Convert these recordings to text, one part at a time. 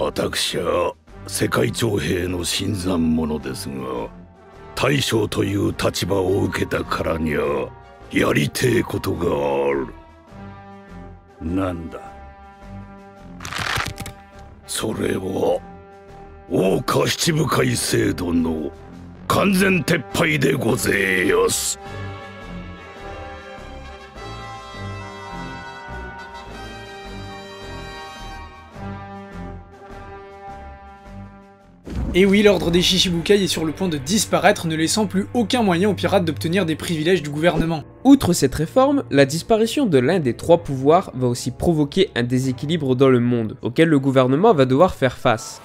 私は世界徴兵の新参者ですが、大将という立場を受けたからにはやりてえことがある。なんだそれは、大岡七部会制度の完全撤廃でごぜえやす。Et oui, l'ordre des Shichibukai est sur le point de disparaître, ne laissant plus aucun moyen aux pirates d'obtenir des privilèges du gouvernement. Outre cette réforme, la disparition de l'un des trois pouvoirs va aussi provoquer un déséquilibre dans le monde, auquel le gouvernement va devoir faire face.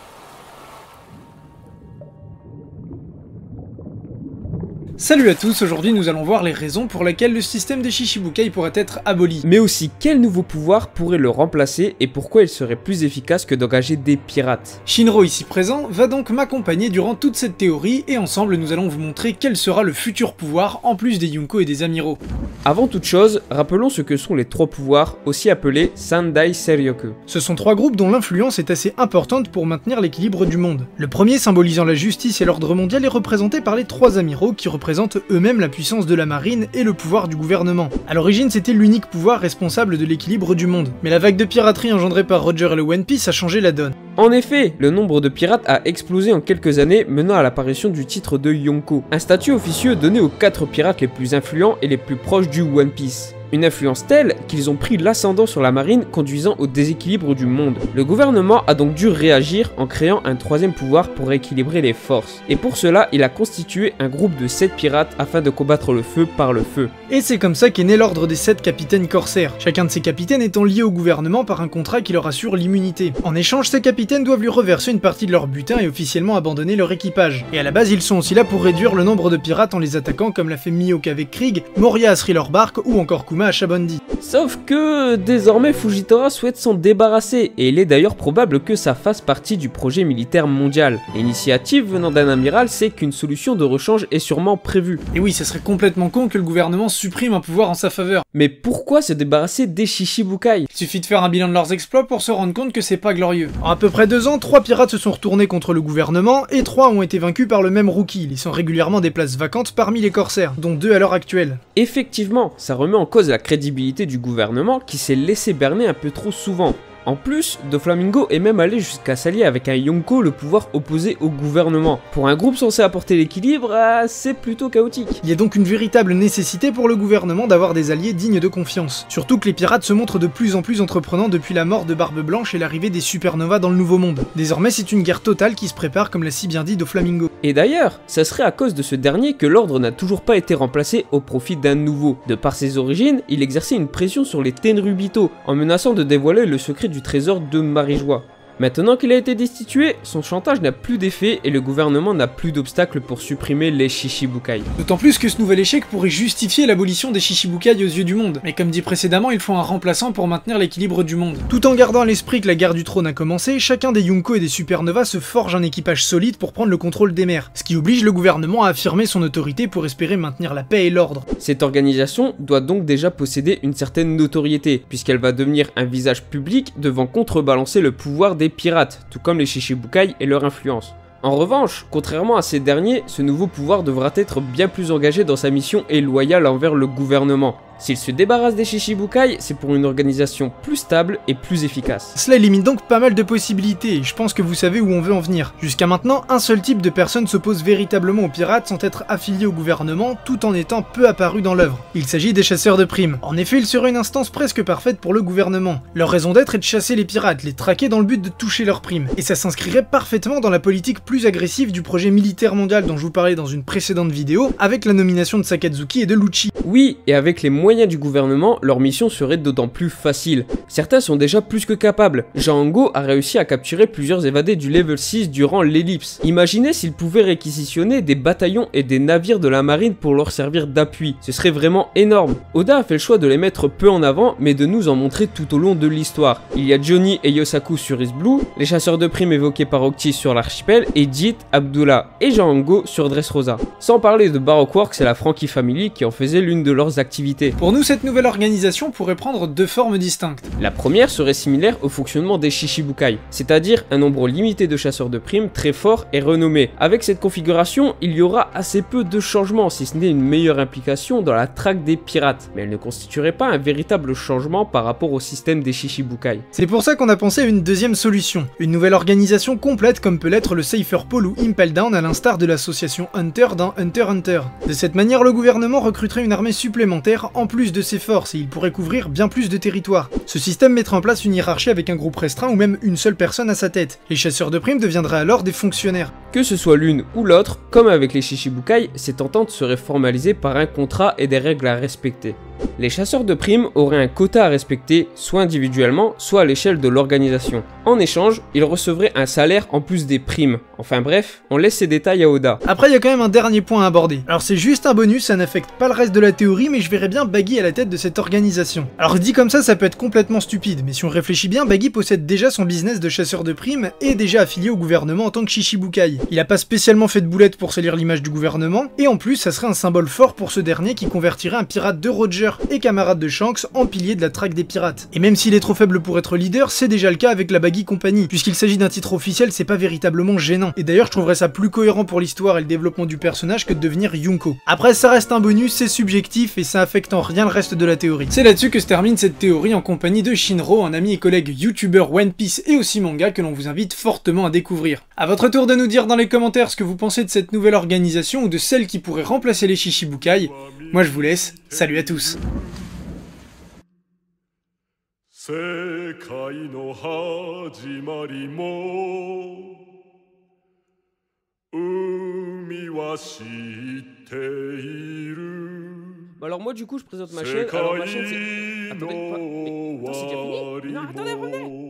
Salut à tous, aujourd'hui nous allons voir les raisons pour lesquelles le système des Shichibukai pourrait être aboli. Mais aussi quel nouveau pouvoir pourrait le remplacer et pourquoi il serait plus efficace que d'engager des pirates. Shinro ici présent va donc m'accompagner durant toute cette théorie et ensemble nous allons vous montrer quel sera le futur pouvoir en plus des Yonko et des Amiraux. Avant toute chose, rappelons ce que sont les trois pouvoirs, aussi appelés Sandai Seryoku. Ce sont trois groupes dont l'influence est assez importante pour maintenir l'équilibre du monde. Le premier, symbolisant la justice et l'ordre mondial, est représenté par les trois amiraux qui représentent eux-mêmes la puissance de la marine et le pouvoir du gouvernement. A l'origine, c'était l'unique pouvoir responsable de l'équilibre du monde. Mais la vague de piraterie engendrée par Roger et le One Piece a changé la donne. En effet, le nombre de pirates a explosé en quelques années, menant à l'apparition du titre de Yonko, un statut officieux donné aux 4 pirates les plus influents et les plus proches du One Piece. Une influence telle qu'ils ont pris l'ascendant sur la marine, conduisant au déséquilibre du monde. Le gouvernement a donc dû réagir en créant un troisième pouvoir pour rééquilibrer les forces. Et pour cela, il a constitué un groupe de 7 pirates afin de combattre le feu par le feu. Et c'est comme ça qu'est né l'ordre des 7 capitaines corsaires, chacun de ces capitaines étant lié au gouvernement par un contrat qui leur assure l'immunité. En échange, ces capitaines doivent lui reverser une partie de leur butin et officiellement abandonner leur équipage. Et à la base, ils sont aussi là pour réduire le nombre de pirates en les attaquant comme l'a fait Mihawk avec Krieg, Moria à Thriller Bark ou encore Kuma à Shabondi. Sauf que désormais Fujitora souhaite s'en débarrasser et il est d'ailleurs probable que ça fasse partie du projet militaire mondial. L'initiative venant d'un amiral sait qu'une solution de rechange est sûrement prévue. Et oui, ça serait complètement con que le gouvernement supprime un pouvoir en sa faveur. Mais pourquoi se débarrasser des Shichibukai? Il suffit de faire un bilan de leurs exploits pour se rendre compte que c'est pas glorieux. En à peu près 2 ans, 3 pirates se sont retournés contre le gouvernement et 3 ont été vaincus par le même rookie, laissant régulièrement des places vacantes parmi les corsaires, dont 2 à l'heure actuelle. Effectivement, ça remet en cause la crédibilité du gouvernement qui s'est laissé berner un peu trop souvent. En plus, Doflamingo est même allé jusqu'à s'allier avec un Yonko, le pouvoir opposé au gouvernement. Pour un groupe censé apporter l'équilibre, c'est plutôt chaotique. Il y a donc une véritable nécessité pour le gouvernement d'avoir des alliés dignes de confiance. Surtout que les pirates se montrent de plus en plus entreprenants depuis la mort de Barbe Blanche et l'arrivée des supernovas dans le Nouveau Monde. Désormais, c'est une guerre totale qui se prépare comme l'a si bien dit Doflamingo. Et d'ailleurs, ça serait à cause de ce dernier que l'ordre n'a toujours pas été remplacé au profit d'un nouveau. De par ses origines, il exerçait une pression sur les Tenryubito, en menaçant de dévoiler le secret du trésor de Marijois. Maintenant qu'il a été destitué, son chantage n'a plus d'effet et le gouvernement n'a plus d'obstacle pour supprimer les Shichibukai. D'autant plus que ce nouvel échec pourrait justifier l'abolition des Shichibukai aux yeux du monde. Mais comme dit précédemment, il faut un remplaçant pour maintenir l'équilibre du monde. Tout en gardant à l'esprit que la guerre du trône a commencé, chacun des Yonko et des supernovas se forge un équipage solide pour prendre le contrôle des mers, ce qui oblige le gouvernement à affirmer son autorité pour espérer maintenir la paix et l'ordre. Cette organisation doit donc déjà posséder une certaine notoriété, puisqu'elle va devenir un visage public devant contrebalancer le pouvoir des pirates, tout comme les Shichibukai et leur influence. En revanche, contrairement à ces derniers, ce nouveau pouvoir devra être bien plus engagé dans sa mission et loyal envers le gouvernement. S'il se débarrasse des Shichibukai, c'est pour une organisation plus stable et plus efficace. Cela élimine donc pas mal de possibilités, et je pense que vous savez où on veut en venir. Jusqu'à maintenant, un seul type de personne s'oppose véritablement aux pirates sans être affilié au gouvernement, tout en étant peu apparu dans l'œuvre. Il s'agit des chasseurs de primes. En effet, ils seraient une instance presque parfaite pour le gouvernement. Leur raison d'être est de chasser les pirates, les traquer dans le but de toucher leurs primes. Et ça s'inscrirait parfaitement dans la politique plus agressive du projet militaire mondial dont je vous parlais dans une précédente vidéo, avec la nomination de Sakazuki et de Lucci. Oui, et avec les moyens du gouvernement, leur mission serait d'autant plus facile. Certains sont déjà plus que capables. Jango a réussi à capturer plusieurs évadés du level 6 durant l'ellipse. Imaginez s'il pouvait réquisitionner des bataillons et des navires de la marine pour leur servir d'appui. Ce serait vraiment énorme. Oda a fait le choix de les mettre peu en avant, mais de nous en montrer tout au long de l'histoire. Il y a Johnny et Yosaku sur East Blue, les chasseurs de primes évoqués par Octi sur l'archipel, et Jit, Abdullah et Jango sur Dressrosa. Sans parler de Baroque Works et la Frankie Family qui en faisaient l'une de leurs activités. Pour nous, cette nouvelle organisation pourrait prendre deux formes distinctes. La première serait similaire au fonctionnement des Shichibukai, c'est-à-dire un nombre limité de chasseurs de primes très forts et renommés. Avec cette configuration, il y aura assez peu de changements, si ce n'est une meilleure implication dans la traque des pirates, mais elle ne constituerait pas un véritable changement par rapport au système des Shichibukai. C'est pour ça qu'on a pensé à une deuxième solution, une nouvelle organisation complète comme peut l'être le Cypher Pole ou Impel Down à l'instar de l'association Hunter dans Hunter x Hunter. De cette manière, le gouvernement recruterait une armée supplémentaire en plus de ses forces et il pourrait couvrir bien plus de territoire. Ce système mettrait en place une hiérarchie avec un groupe restreint ou même une seule personne à sa tête. Les chasseurs de primes deviendraient alors des fonctionnaires. Que ce soit l'une ou l'autre, comme avec les Shichibukai, cette entente serait formalisée par un contrat et des règles à respecter. Les chasseurs de primes auraient un quota à respecter, soit individuellement, soit à l'échelle de l'organisation. En échange, ils recevraient un salaire en plus des primes. Enfin bref, on laisse ces détails à Oda. Après, il y a quand même un dernier point à aborder. Alors c'est juste un bonus, ça n'affecte pas le reste de la théorie, mais je verrais bien Baggy à la tête de cette organisation. Alors dit comme ça peut être complètement stupide, mais si on réfléchit bien, Baggy possède déjà son business de chasseur de primes et est déjà affilié au gouvernement en tant que Shichibukai. Il a pas spécialement fait de boulettes pour salir l'image du gouvernement, et en plus ça serait un symbole fort pour ce dernier qui convertirait un pirate de Roger et camarade de Shanks en pilier de la traque des pirates. Et même s'il est trop faible pour être leader, c'est déjà le cas avec la Baggy Company. Puisqu'il s'agit d'un titre officiel, c'est pas véritablement gênant. Et d'ailleurs, je trouverais ça plus cohérent pour l'histoire et le développement du personnage que de devenir Yunko. Après, ça reste un bonus, c'est subjectif et ça affecte en rien le reste de la théorie. C'est là-dessus que se termine cette théorie en compagnie de Shinro, un ami et collègue youtubeur One Piece et aussi manga que l'on vous invite fortement à découvrir. A votre tour de nous dire dans les commentaires ce que vous pensez de cette nouvelle organisation ou de celle qui pourrait remplacer les Shichibukai. Moi je vous laisse, salut à tous. 世界の始まりも海は知っている Alors moi du coup je présente ma chaîne. Alors ma chaîne c'est... Attendez, mais... Attends, c'est déjà fini? Non, attendez, revenez.